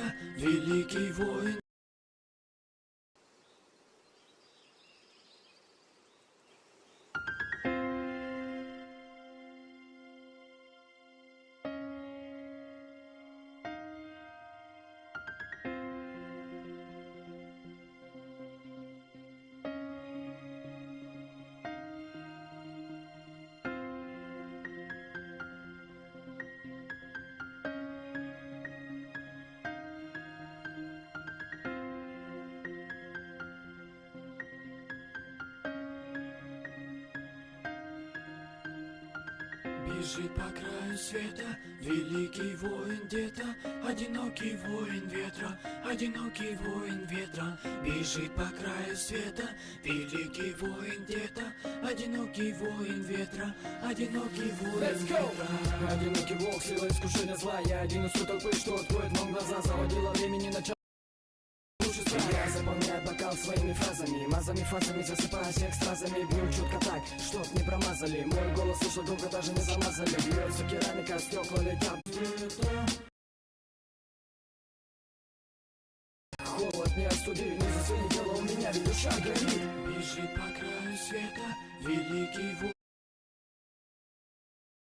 света, великий воин. Бежит по краю света великий воин где-то, одинокий воин ветра, одинокий воин ветра. Бежит по краю света великий воин где-то, одинокий воин ветра, одинокий воин ветра. Одинокий волк, сила искушения зла. Я один из той толпы, что откроет вам глаза. Заводила времени начало. Я заполняю бокал своими фразами, мазами, фазами, засыпая всех стразами. Бью чутко так, чтоб не промазали. Мой голос слышал долго, даже не замазали. Бьется керамика, стекла летят. Холод не остуди, не засуни дело, у меня ведь душа горит. Бежит по краю света великий воин.